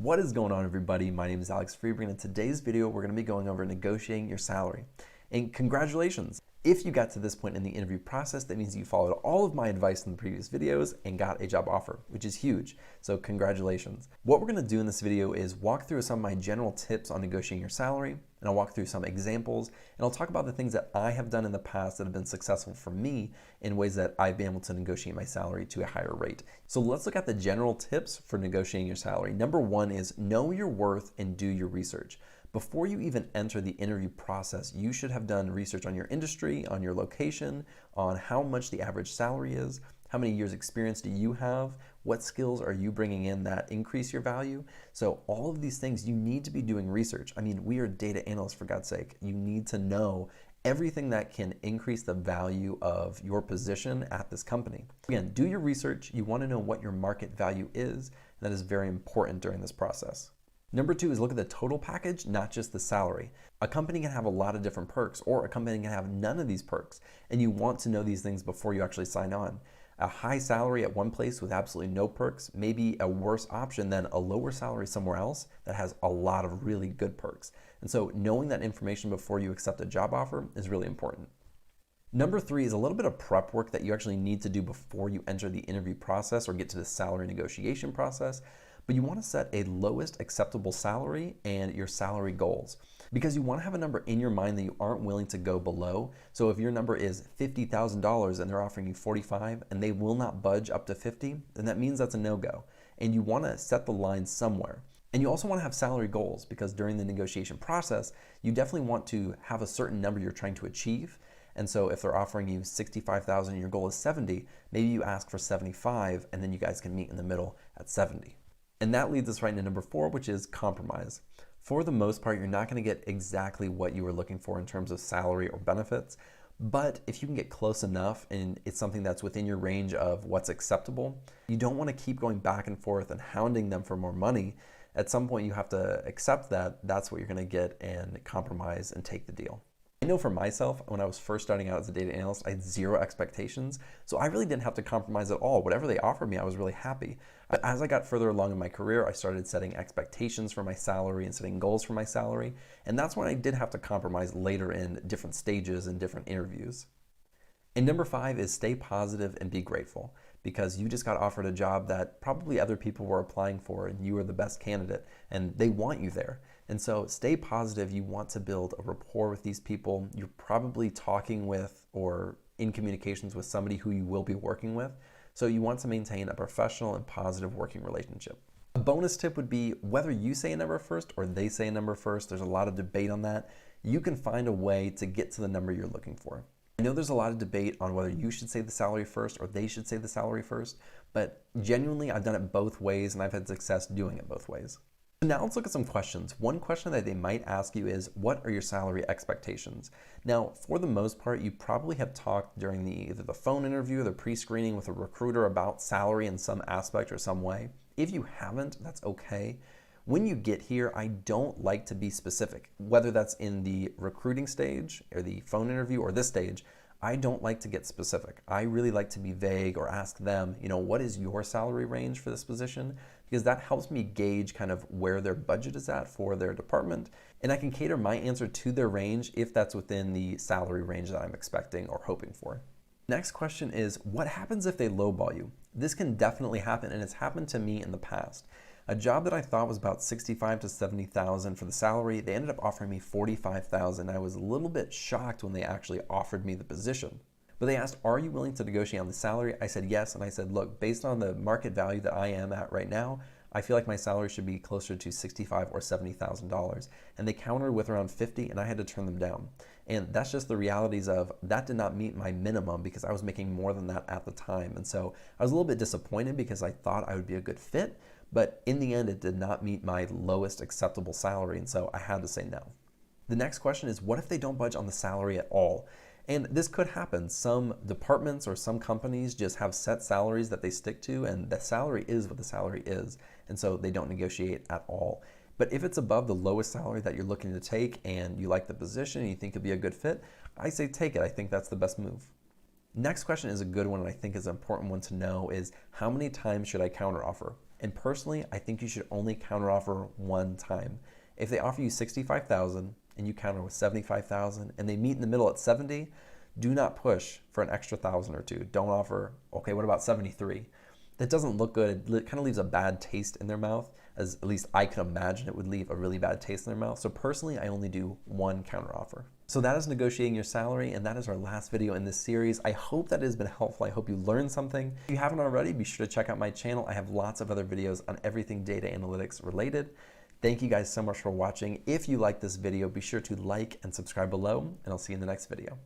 What is going on, everybody? My name is Alex Freeberg, and in today's video, we're going to be going over negotiating your salary. And congratulations! If you got to this point in the interview process, that means you followed all of my advice in the previous videos and got a job offer, which is huge. So congratulations. What we're going to do in this video is walk through some of my general tips on negotiating your salary, and I'll walk through some examples, and I'll talk about the things that I have done in the past that have been successful for me in ways that I've been able to negotiate my salary to a higher rate. So let's look at the general tips for negotiating your salary. Number one is know your worth and do your research. Before you even enter the interview process, you should have done research on your industry, on your location, on how much the average salary is, how many years experience do you have, what skills are you bringing in that increase your value. So all of these things, you need to be doing research. I mean, we are data analysts, for God's sake. You need to know everything that can increase the value of your position at this company. Again, do your research. You want to know what your market value is. That is very important during this process. Number two is look at the total package, not just the salary. A company can have a lot of different perks, or a company can have none of these perks, and you want to know these things before you actually sign on. A high salary at one place with absolutely no perks may be a worse option than a lower salary somewhere else that has a lot of really good perks. And so knowing that information before you accept a job offer is really important. Number three is a little bit of prep work that you actually need to do before you enter the interview process or get to the salary negotiation process. But you want to set a lowest acceptable salary and your salary goals, because you want to have a number in your mind that you aren't willing to go below. So if your number is $50,000 and they're offering you 45 and they will not budge up to 50, then that means that's a no-go. And you want to set the line somewhere. And you also want to have salary goals, because during the negotiation process, you definitely want to have a certain number you're trying to achieve. And so if they're offering you 65,000 and your goal is 70, maybe you ask for 75 and then you guys can meet in the middle at 70. And that leads us right into number four, which is compromise. For the most part, you're not going to get exactly what you were looking for in terms of salary or benefits, but if you can get close enough and it's something that's within your range of what's acceptable, you don't want to keep going back and forth and hounding them for more money. At some point, you have to accept that that's what you're going to get and compromise and take the deal. I know for myself, when I was first starting out as a data analyst, I had zero expectations, so I really didn't have to compromise at all. Whatever they offered me, I was really happy. But as I got further along in my career, I started setting expectations for my salary and setting goals for my salary, and that's when I did have to compromise later in different stages and different interviews. And number five is stay positive and be grateful, because you just got offered a job that probably other people were applying for and you were the best candidate and they want you there. And so stay positive. You want to build a rapport with these people. You're probably talking with or in communications with somebody who you will be working with. So you want to maintain a professional and positive working relationship. A bonus tip would be whether you say a number first or they say a number first. There's a lot of debate on that. You can find a way to get to the number you're looking for. I know there's a lot of debate on whether you should say the salary first or they should say the salary first, but genuinely I've done it both ways and I've had success doing it both ways. Now let's look at some questions. One question that they might ask you is, what are your salary expectations? Now, for the most part, you probably have talked during either the phone interview or the pre-screening with a recruiter about salary in some aspect or some way. If you haven't, that's okay. When you get here, I don't like to be specific, whether that's in the recruiting stage or the phone interview or this stage. I don't like to get specific. I really like to be vague or ask them, what is your salary range for this position? Because that helps me gauge kind of where their budget is at for their department. And I can cater my answer to their range if that's within the salary range that I'm expecting or hoping for. Next question is, what happens if they lowball you? This can definitely happen, and it's happened to me in the past. A job that I thought was about 65 to 70,000 for the salary, they ended up offering me 45,000. I was a little bit shocked when they actually offered me the position. But they asked, are you willing to negotiate on the salary? I said yes, and I said, look, based on the market value that I am at right now, I feel like my salary should be closer to $65,000 or $70,000. And they countered with around 50, and I had to turn them down. And that's just the realities of that did not meet my minimum because I was making more than that at the time. And so I was a little bit disappointed because I thought I would be a good fit, but in the end, it did not meet my lowest acceptable salary, and so I had to say no. The next question is, what if they don't budge on the salary at all? And this could happen. Some departments or some companies just have set salaries that they stick to, and the salary is what the salary is, and so they don't negotiate at all. But if it's above the lowest salary that you're looking to take and you like the position and you think it'd be a good fit, I say take it. I think that's the best move. Next question is a good one, and I think is an important one to know, is how many times should I counteroffer? And personally, I think you should only counteroffer one time. If they offer you $65,000 and you counter with $75,000 and they meet in the middle at 70, do not push for an extra $1,000 or $2. Don't offer, okay, what about 73? That doesn't look good. It kind of leaves a bad taste in their mouth, as at least I could imagine it would leave a really bad taste in their mouth. So personally, I only do one counteroffer. So that is negotiating your salary, and that is our last video in this series. I hope that has been helpful. I hope you learned something. If you haven't already, be sure to check out my channel. I have lots of other videos on everything data analytics related. Thank you guys so much for watching. If you like this video, be sure to like and subscribe below, and I'll see you in the next video.